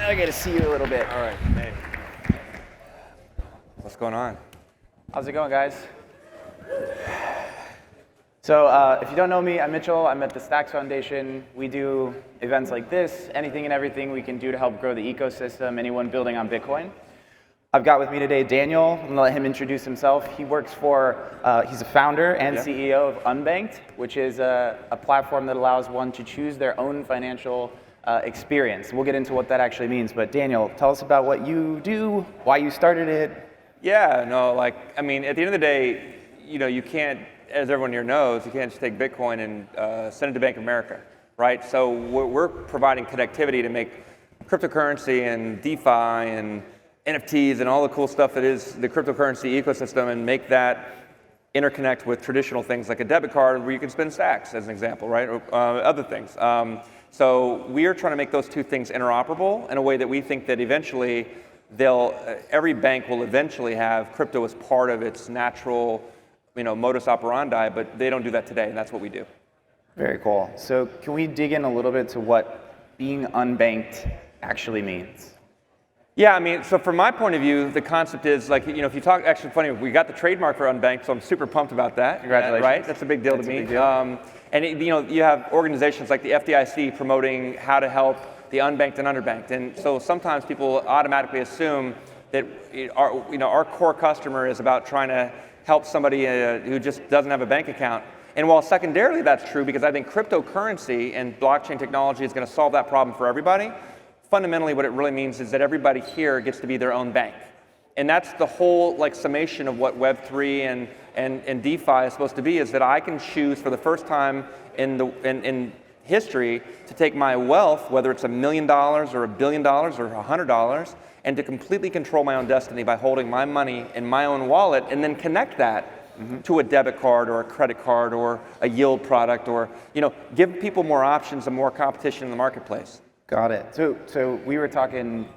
I get to see you a little bit. All right. Hey. What's going on? How's it going, guys? So if you don't know me, I'm Mitchell. I'm at the STX Foundation. We do events like this, anything and everything we can do to help grow the ecosystem, anyone building on Bitcoin. I've got with me today Daniel. I'm going to let him introduce himself. He works for, he's a founder and CEO of Unbanked, which is a platform that allows one to choose their own financial experience. We'll get into what that actually means. But Daniel, tell us about what you do, why you started it. Yeah, no, at the end of the day, you can't, as everyone here knows, you can't just take Bitcoin and send it to Bank of America, right? So we're providing connectivity to make cryptocurrency and DeFi and NFTs and all the cool stuff that is the cryptocurrency ecosystem and make that interconnect with traditional things like a debit card where you can spend stacks, as an example, right? Or other things. So we are trying to make those two things interoperable in a way that we think that eventually every bank will eventually have crypto as part of its natural, modus operandi, but they don't do that today, and that's what we do. Very cool. So can we dig in a little bit to what being unbanked actually means? Yeah, so from my point of view, the concept is if you talk, actually funny, we got the trademark for Unbanked, so I'm super pumped about that. Congratulations. Right? That's a big deal to me. You have organizations like the FDIC promoting how to help the unbanked and underbanked. And so sometimes people automatically assume that our core customer is about trying to help somebody who just doesn't have a bank account. And while secondarily that's true, because I think cryptocurrency and blockchain technology is going to solve that problem for everybody, fundamentally what it really means is that everybody here gets to be their own bank. And that's the whole summation of what Web3 and DeFi is supposed to be, is that I can choose for the first time in history to take my wealth, whether it's $1 million or $1 billion or $100, and to completely control my own destiny by holding my money in my own wallet and then connect that to a debit card or a credit card or a yield product, or give people more options and more competition in the marketplace. Got it. So we were talking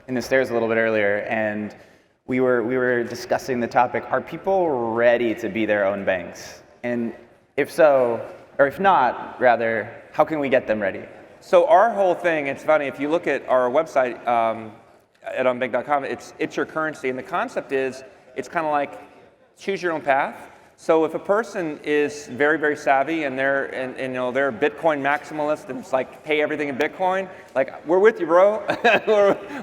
in the stairs a little bit earlier, and we were discussing the topic: are people ready to be their own banks? And if so, or if not, rather, how can we get them ready? So our whole thing, it's funny, if you look at our website at unbank.com, it's your currency, and the concept is it's kind of like choose your own path. So if a person is very, very savvy and they're a Bitcoin maximalist and it's pay everything in Bitcoin, we're with you, bro.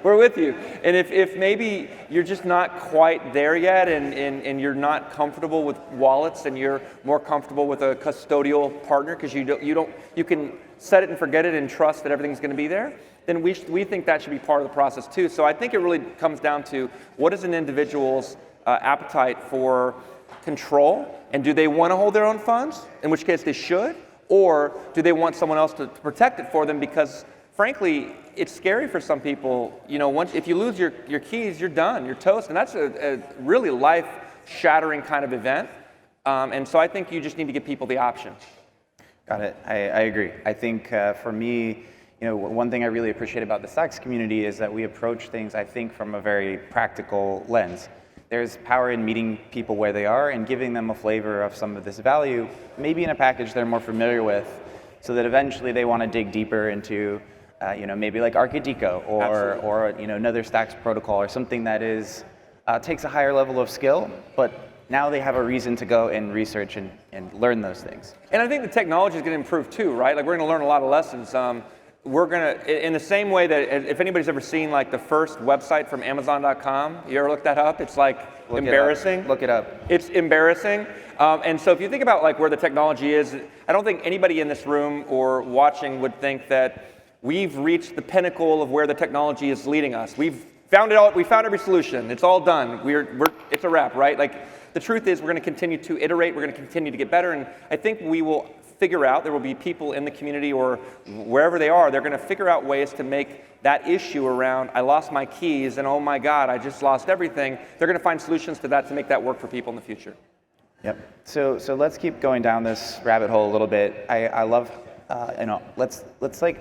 we're with you. And if maybe you're just not quite there yet and you're not comfortable with wallets and you're more comfortable with a custodial partner because you can set it and forget it and trust that everything's going to be there, then we think that should be part of the process too. So I think it really comes down to what is an individual's appetite for control, and do they want to hold their own funds, in which case they should, or do they want someone else to protect it for them? Because frankly, it's scary for some people. If you lose your keys, you're done, you're toast, and that's a really life-shattering kind of event. And so I think you just need to give people the option. Got it. I agree. I think for me, one thing I really appreciate about the STX community is that we approach things, I think, from a very practical lens. There's power in meeting people where they are and giving them a flavor of some of this value, maybe in a package they're more familiar with, so that eventually they want to dig deeper into, maybe like Archideco or another STX protocol or something that takes a higher level of skill, but now they have a reason to go and research and learn those things. And I think the technology is going to improve too, right? We're going to learn a lot of lessons. We're going to, in the same way that if anybody's ever seen the first website from Amazon.com, you ever look that up? It's embarrassing. Look it up. It's embarrassing. And so if you think about where the technology is, I don't think anybody in this room or watching would think that we've reached the pinnacle of where the technology is leading us. We've found it all. We found every solution. It's all done. It's a wrap, right? The truth is we're going to continue to iterate. We're going to continue to get better. And I think we will figure out, there will be people in the community or wherever they are, they're going to figure out ways to make that issue around, I lost my keys and oh my God, I just lost everything. They're going to find solutions to that to make that work for people in the future. Yep. So let's keep going down this rabbit hole a little bit. I love, let's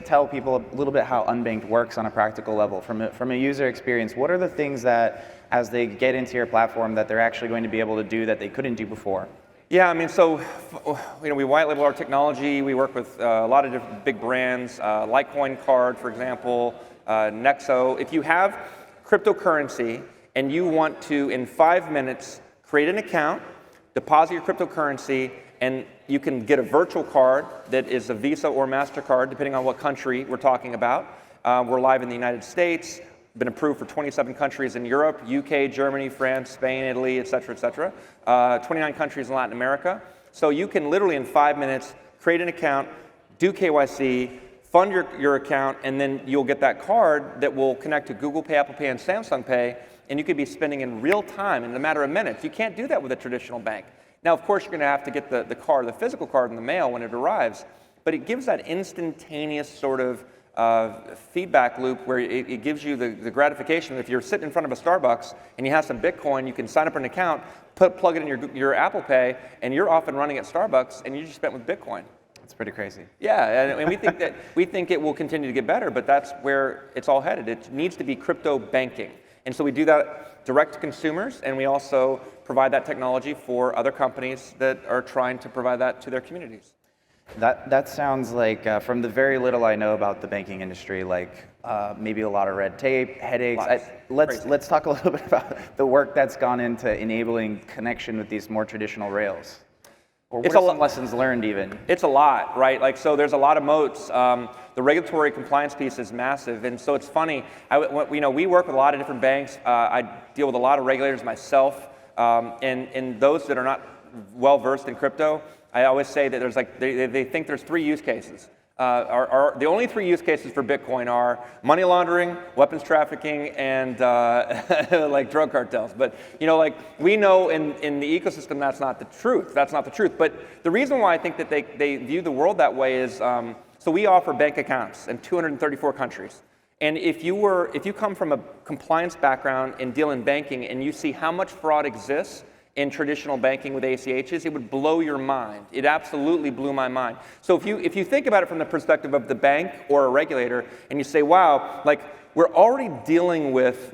tell people a little bit how Unbanked works on a practical level. From a user experience, what are the things that, as they get into your platform, that they're actually going to be able to do that they couldn't do before? Yeah, I mean, so we white label our technology. We work with a lot of different big brands, Litecoin Card, for example, Nexo. If you have cryptocurrency and you want to, in 5 minutes, create an account, deposit your cryptocurrency, and you can get a virtual card that is a Visa or MasterCard, depending on what country we're talking about. We're live in the United States, been approved for 27 countries in Europe, UK, Germany, France, Spain, Italy, et cetera, 29 countries in Latin America. So you can literally in 5 minutes create an account, do KYC, fund your account, and then you'll get that card that will connect to Google Pay, Apple Pay, and Samsung Pay, and you could be spending in real time in a matter of minutes. You can't do that with a traditional bank. Now, of course, you're going to have to get the card, the physical card in the mail when it arrives, but it gives that instantaneous sort of feedback loop where it gives you the gratification. If you're sitting in front of a Starbucks and you have some Bitcoin, you can sign up an account, plug it in your Apple Pay, and you're off and running at Starbucks, and you just spent with Bitcoin. It's pretty crazy. Yeah, and we think it will continue to get better, but that's where it's all headed. It needs to be crypto banking, and so we do that direct to consumers, and we also provide that technology for other companies that are trying to provide that to their communities. That sounds like, from the very little I know about the banking industry, like maybe a lot of red tape, headaches. Let's talk a little bit about the work that's gone into enabling connection with these more traditional rails. Or what are some lessons learned even? It's a lot, right? Like, so there's a lot of moats. The regulatory compliance piece is massive, and so it's funny. We work with a lot of different banks. I deal with a lot of regulators myself, and those that are not well versed in crypto, I always say that there's they think there's 3 use cases. The only 3 use cases for Bitcoin are money laundering, weapons trafficking, and like drug cartels. But we know in the ecosystem that's not the truth. That's not the truth. But the reason why I think that they view the world that way is so we offer bank accounts in 234 countries. And if you come from a compliance background and deal in banking and you see how much fraud exists in traditional banking with ACHs, it would blow your mind. It absolutely blew my mind. So if you think about it from the perspective of the bank or a regulator, and you say, wow, like we're already dealing with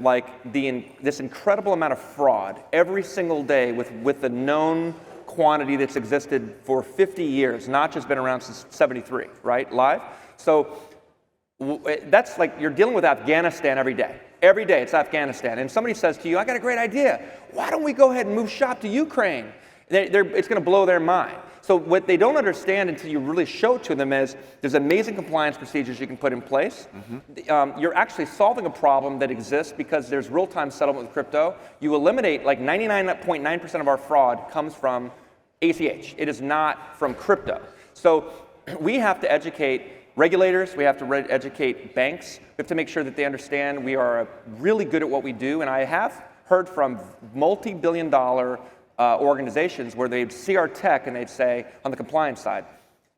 this incredible amount of fraud every single day with the known quantity that's existed for 50 years, not just been around since '73, right, live? So that's like you're dealing with Afghanistan every day. Every day it's Afghanistan. And somebody says to you, I got a great idea. Why don't we go ahead and move shop to Ukraine? It's going to blow their mind. So what they don't understand until you really show it to them is there's amazing compliance procedures you can put in place. Mm-hmm. You're actually solving a problem that exists because there's real-time settlement with crypto. You eliminate like 99.9% of our fraud comes from ACH. It is not from crypto. So we have to educate regulators, we have to educate banks, we have to make sure that they understand we are really good at what we do, and I have heard from multi-billion-dollar organizations where they'd see our tech and they'd say, on the compliance side,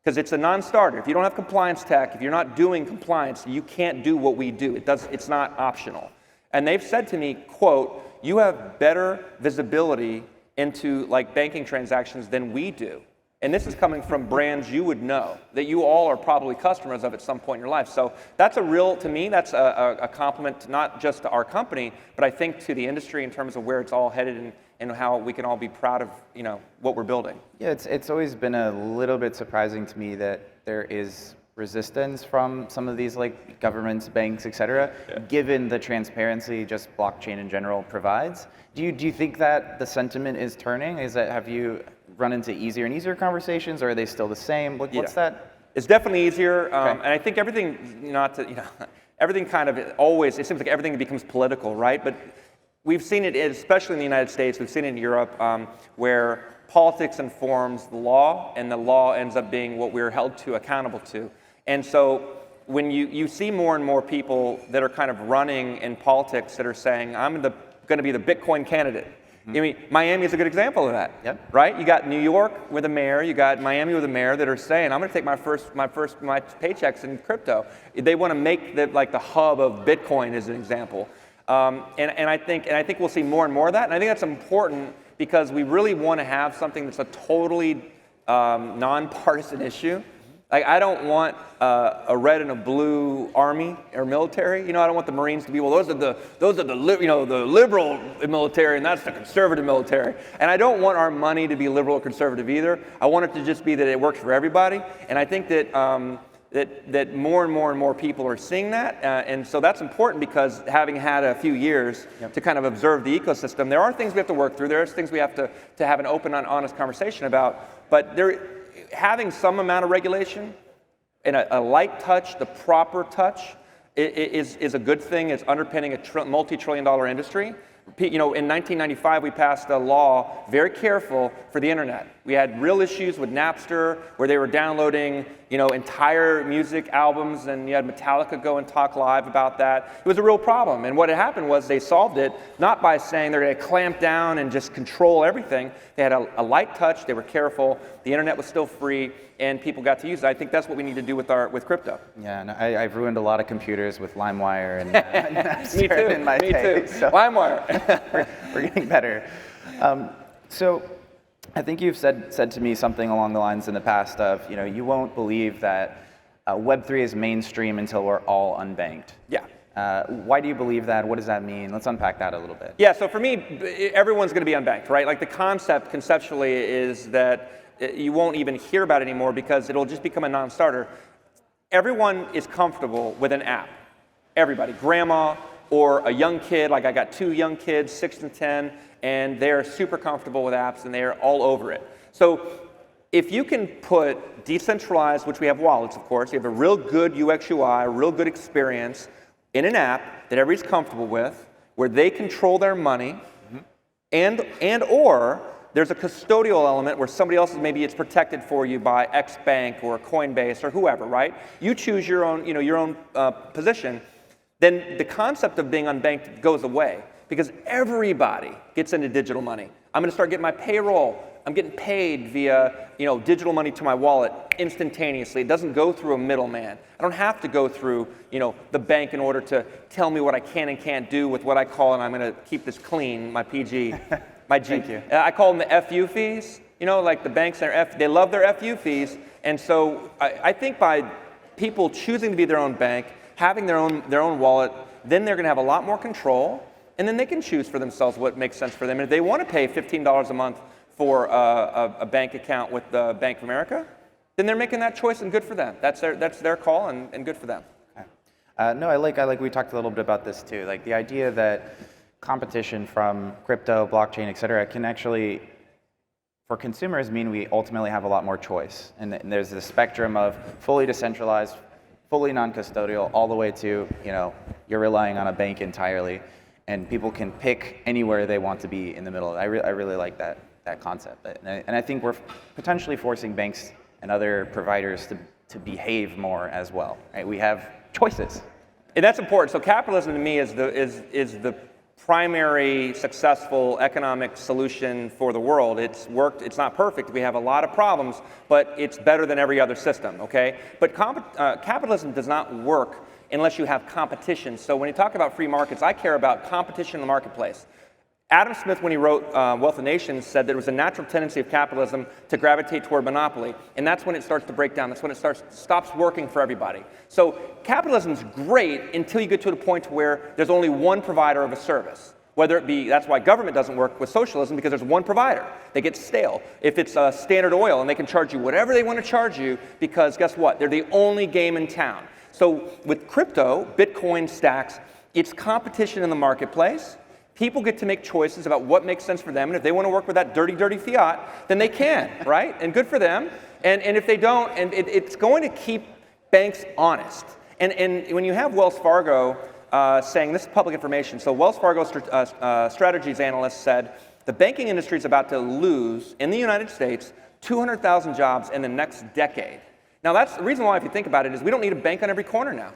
because it's a non-starter. If you don't have compliance tech, if you're not doing compliance, you can't do what we do. It's not optional. And they've said to me, quote, you have better visibility into like banking transactions than we do. And this is coming from brands you would know, that you all are probably customers of at some point in your life. So that's to me, that's a compliment not just to our company, but I think to the industry in terms of where it's all headed and how we can all be proud of what we're building. Yeah, it's always been a little bit surprising to me that there is resistance from some of these like governments, banks, et cetera, given the transparency just blockchain in general provides. Do you think that the sentiment is turning? Have you run into easier and easier conversations, or are they still the same? What's that? It's definitely easier, and I think everything, everything kind of always, it seems like everything becomes political, right? But we've seen it, especially in the United States, we've seen it in Europe, where politics informs the law, and the law ends up being what we're held to accountable to. And so when you see more and more people that are kind of running in politics that are saying, I'm going to be the Bitcoin candidate. I mean, Miami is a good example of that, right? You got New York with a mayor, you got Miami with a mayor that are saying, I'm going to take my paychecks in crypto. They want to make the hub of Bitcoin as an example, and I think we'll see more and more of that, and I think that's important because we really want to have something that's a totally nonpartisan issue Like, I don't want a red and a blue army or military. I don't want the Marines to be, well, those are the liberal military, and that's the conservative military. And I don't want our money to be liberal or conservative either. I want it to just be that it works for everybody. And I think that that more and more people are seeing that, and so that's important because having had a few years to kind of observe the ecosystem, there are things we have to work through. There are things we have to have an open and honest conversation about. But having some amount of regulation and a light touch, the proper touch, is a good thing. It's underpinning a multi-trillion-dollar industry. In 1995, we passed a law, very careful, for the internet. We had real issues with Napster, where they were downloading, entire music albums, and you had Metallica go and talk live about that. It was a real problem, and what had happened was they solved it, not by saying they're going to clamp down and just control everything. They had a light touch, they were careful, the internet was still free, and people got to use it. I think that's what we need to do with crypto. Yeah, and I've ruined a lot of computers with LimeWire and Napster Me too. in my Me day, too. so LimeWire. we're getting better. So I think you've said to me something along the lines in the past of, you won't believe that Web3 is mainstream until we're all unbanked. Yeah. Why do you believe that? What does that mean? Let's unpack that a little bit. Yeah, so for me, everyone's going to be unbanked, right? Like the concept conceptually is that you won't even hear about it anymore because it'll just become a non-starter. Everyone is comfortable with an app. Everybody, grandma or a young kid, like I got 2 young kids, 6 and 10, and they're super comfortable with apps and they're all over it. So if you can put decentralized, which we have wallets, of course, you have a real good UX UI, a real good experience in an app that everybody's comfortable with, where they control their money, and or there's a custodial element where somebody else maybe it's protected for you by X Bank or Coinbase or whoever, right? You choose your own position. Then the concept of being unbanked goes away because everybody gets into digital money. I'm going to start getting my payroll. I'm getting paid via digital money to my wallet instantaneously. It doesn't go through a middleman. I don't have to go through the bank in order to tell me what I can and can't do with what I call, and I'm going to keep this clean, my PG. My G. Thank you. I call them the FU fees. Like the banks, they love their FU fees. And so I think by people choosing to be their own bank, having their own wallet, then they're going to have a lot more control, and then they can choose for themselves what makes sense for them. And if they want to pay $15 a month for a bank account with the Bank of America, then they're making that choice, and good for them. That's their call, and good for them. Okay. No, I like we talked a little bit about this too. Like the idea that competition from crypto, blockchain, et cetera, can actually, for consumers, mean we ultimately have a lot more choice. And there's this spectrum of fully decentralized, fully non-custodial, all the way to, you're relying on a bank entirely, and people can pick anywhere they want to be in the middle. I really like that concept. And I think we're potentially forcing banks and other providers to behave more as well. Right? We have choices. And that's important. So capitalism to me is the primary successful economic solution for the world. It's worked, it's not perfect, we have a lot of problems, but it's better than every other system, okay? But capitalism does not work unless you have competition. So when you talk about free markets, I care about competition in the marketplace. Adam Smith, when he wrote Wealth of Nations, said that it was a natural tendency of capitalism to gravitate toward monopoly, and that's when it starts to break down. That's when it stops working for everybody. So capitalism is great until you get to the point where there's only one provider of a service. Whether it be, that's why government doesn't work with socialism, because there's one provider. They get stale. If it's Standard Oil and they can charge you whatever they want to charge you, because guess what? They're the only game in town. So with crypto, Bitcoin, stacks, it's competition in the marketplace. People get to make choices about what makes sense for them, and if they want to work with that dirty, dirty fiat, then they can, right? And good for them. And if they don't, and it's going to keep banks honest. And when you have Wells Fargo saying, this is public information, so Wells Fargo strategies analyst said, the banking industry is about to lose, in the United States, 200,000 jobs in the next decade. Now that's the reason why, if you think about it, is we don't need a bank on every corner now.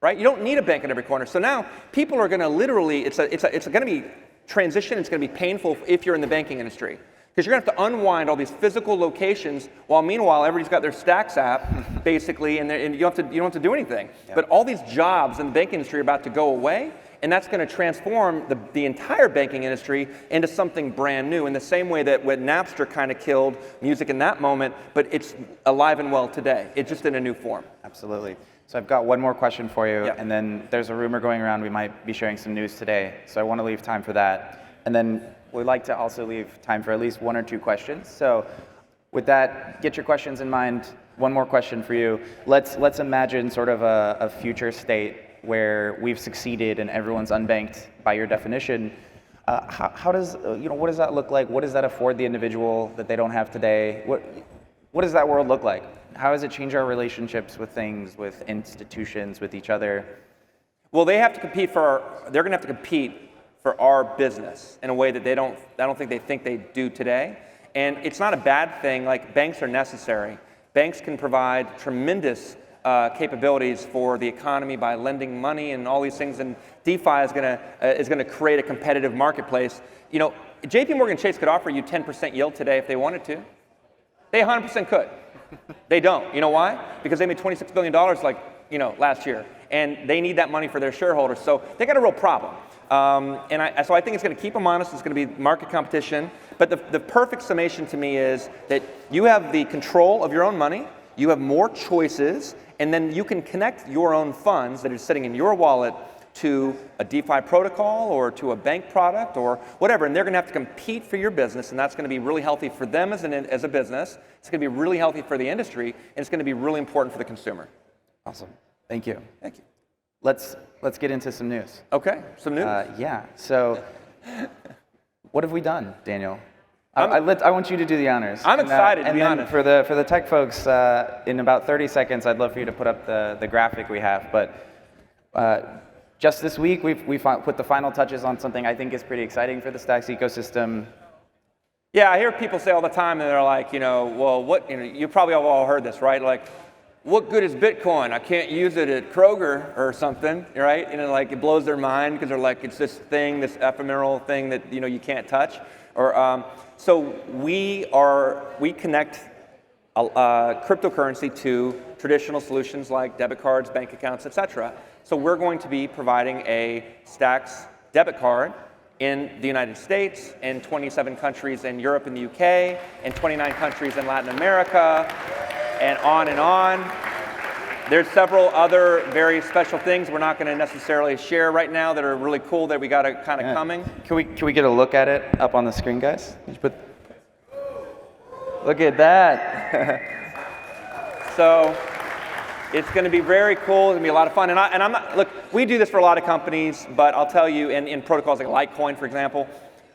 Right? You don't need a bank at every corner. So now people are going to literally, it's going to be transition. It's going to be painful if you're in the banking industry. Because you're going to have to unwind all these physical locations while meanwhile everybody's got their Stacks app, basically, and you don't have to do anything. Yep. But all these jobs in the banking industry are about to go away, And that's going to transform the entire banking industry into something brand new in the same way that when Napster kind of killed music in that moment, but it's alive and well today. It's just in a new form. Absolutely. So I've got one more question for you, Yeah. and then there's a rumor going around we might be sharing some news today, so I want to leave time for that. And then we'd like to also leave time for at least one or two questions. So with that, get your questions in mind. One more question for you. Let's imagine sort of a future state where we've succeeded and everyone's unbanked by your definition. How does, what does that look like? What does that afford the individual that they don't have today? What does that world look like? How does it change our relationships with things, with institutions, with each other? Well, they're going to have to compete for our business in a way that I don't think they do today. And it's not a bad thing. Like, banks are necessary. Banks can provide tremendous capabilities for the economy by lending money and all these things. And DeFi is going to create a competitive marketplace. JP Morgan Chase could offer you 10% yield today if they wanted to. They 100% could. They don't. You know why? Because they made $26 billion last year, and they need that money for their shareholders. So they got a real problem. So I think it's going to keep them honest. It's going to be market competition. But the perfect summation to me is that you have the control of your own money, you have more choices, and then you can connect your own funds that are sitting in your wallet to a DeFi protocol or to a bank product or whatever, and they're going to have to compete for your business, and that's going to be really healthy for them as a business. It's going to be really healthy for the industry, and it's going to be really important for the consumer. Awesome. Thank you. Thank you. Let's get into some news. Okay, some news. Yeah. So, what have we done, Daniel? I want you to do the honors. I'm excited, to be honest. For the tech folks, in about 30 seconds, I'd love for you to put up the graphic we have. But just this week, we put the final touches on something I think is pretty exciting for the Stacks ecosystem. Yeah, I hear people say all the time, and they're like, well, what? You probably have all heard this, right? Like, what good is Bitcoin? I can't use it at Kroger or something, right? It blows their mind because they're like, it's this thing, this ephemeral thing that you can't touch. So we connect cryptocurrency to traditional solutions like debit cards, bank accounts, etc. So we're going to be providing a Stacks debit card in the United States, in 27 countries in Europe and the UK, in 29 countries in Latin America, and on and on. There's several other very special things we're not going to necessarily share right now that are really cool that we got kind of coming. Can we get a look at it up on the screen, guys? Look at that. So it's going to be very cool. It's going to be a lot of fun. And I'm not, look, we do this for a lot of companies, but I'll tell you, in protocols like Litecoin, for example,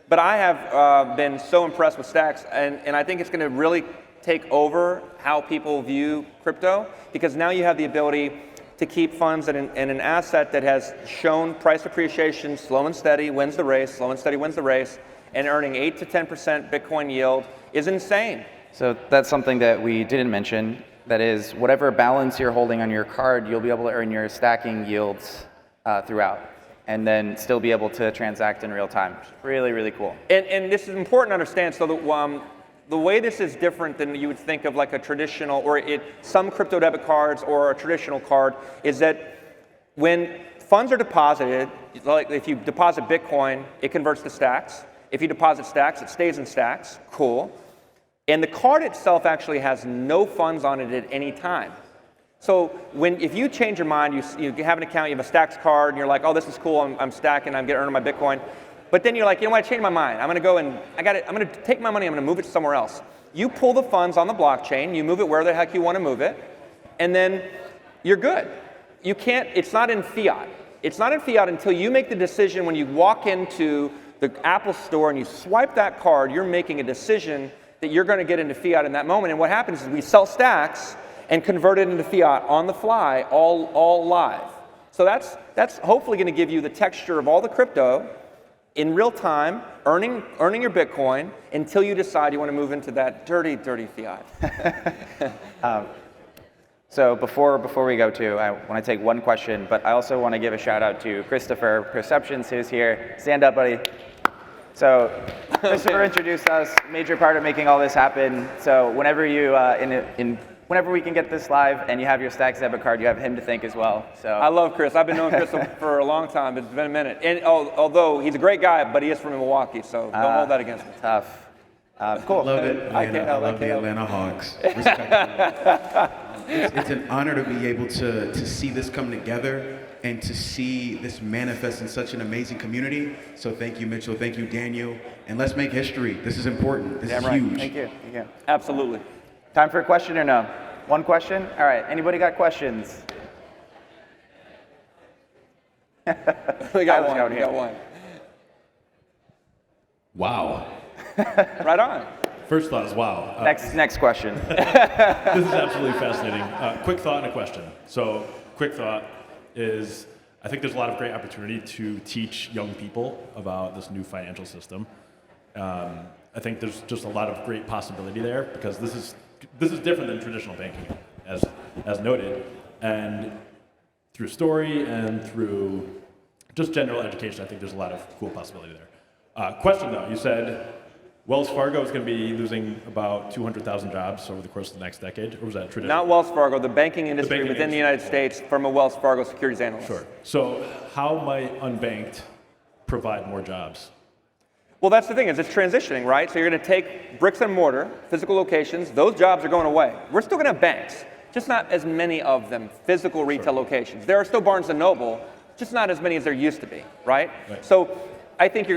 but I have been so impressed with Stacks, and I think it's going to really take over how people view crypto, because now you have the ability to keep funds in an asset that has shown price appreciation, slow and steady wins the race, slow and steady wins the race, and earning 8 to 10% Bitcoin yield is insane. So that's something that we didn't mention. That is, whatever balance you're holding on your card, you'll be able to earn your stacking yields throughout, and then still be able to transact in real time. Really, really cool. And this is important to understand. So the way this is different than you would think of like a traditional, some crypto debit cards or a traditional card, is that when funds are deposited, like if you deposit Bitcoin, it converts to Stacks. If you deposit Stacks, it stays in Stacks. Cool. And the card itself actually has no funds on it at any time. So if you change your mind, you have an account, you have a Stacks card, and you're like, oh, this is cool, I'm stacking, I'm earning my Bitcoin. But then you're like, what, I changed my mind. I'm going to go and I'm going to take my money, I'm going to move it somewhere else. You pull the funds on the blockchain, you move it where the heck you want to move it, and then you're good. It's not in fiat. It's not in fiat until you make the decision when you walk into the Apple store and you swipe that card, you're making a decision that you're going to get into fiat in that moment. And what happens is we sell Stacks and convert it into fiat on the fly, all live. So that's hopefully going to give you the texture of all the crypto in real time, earning your Bitcoin until you decide you want to move into that dirty, dirty fiat. So before we go to, I want to take one question, but I also want to give a shout out to Christopher Perceptions, who's here. Stand up, buddy. So Christopher introduced us, major part of making all this happen. So whenever you, in whenever we can get this live and you have your Stacks debit card, you have him to thank as well. So I love Chris. I've been knowing Chris for a long time. It's been a minute. And although he's a great guy, but he is from Milwaukee, so don't hold that against him. tough. Cool. Love it, Atlanta. I love the Atlanta Hawks. It's an honor to be able to see this come together and to see this manifest in such an amazing community. So thank you, Mitchell. Thank you, Daniel. And let's make history. This is important. This is huge. Thank you. Thank you. Absolutely. Time for a question or no? One question? All right. Anybody got questions? We got one. Wow. Right on. First thought is wow. Next question. This is absolutely fascinating. Quick thought and a question. So, quick thought is, I think there's a lot of great opportunity to teach young people about this new financial system. I think there's just a lot of great possibility there because this is different than traditional banking, as noted, and through story and through just general education, I think there's a lot of cool possibility there. Question though, you said Wells Fargo is going to be losing about 200,000 jobs over the course of the next decade, or was that traditional? Not Wells Fargo, the banking industry within the United States from a Wells Fargo securities analyst. Sure. So how might Unbanked provide more jobs? Well, that's the thing, is it's transitioning, right? So you're going to take bricks and mortar, physical locations, those jobs are going away. We're still going to have banks, just not as many of them, physical retail locations. There are still Barnes & Noble, just not as many as there used to be, right? So I think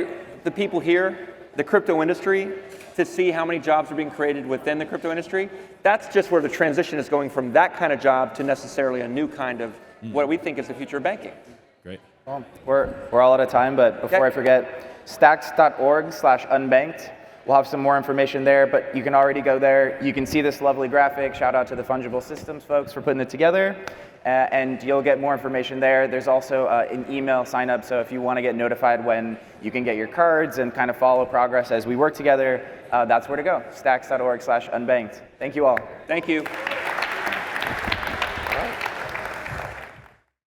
the people here, the crypto industry, to see how many jobs are being created within the crypto industry, that's just where the transition is going from that kind of job to necessarily a new kind of what we think is the future of banking. Great. Well, we're all out of time, but before I forget, stacks.org/unbanked. We'll have some more information there, but you can already go there. You can see this lovely graphic. Shout out to the Fungible Systems folks for putting it together. And you'll get more information there. There's also an email sign up, so if you want to get notified when you can get your cards and kind of follow progress as we work together, that's where to go, stacks.org/unbanked. Thank you all. Thank you.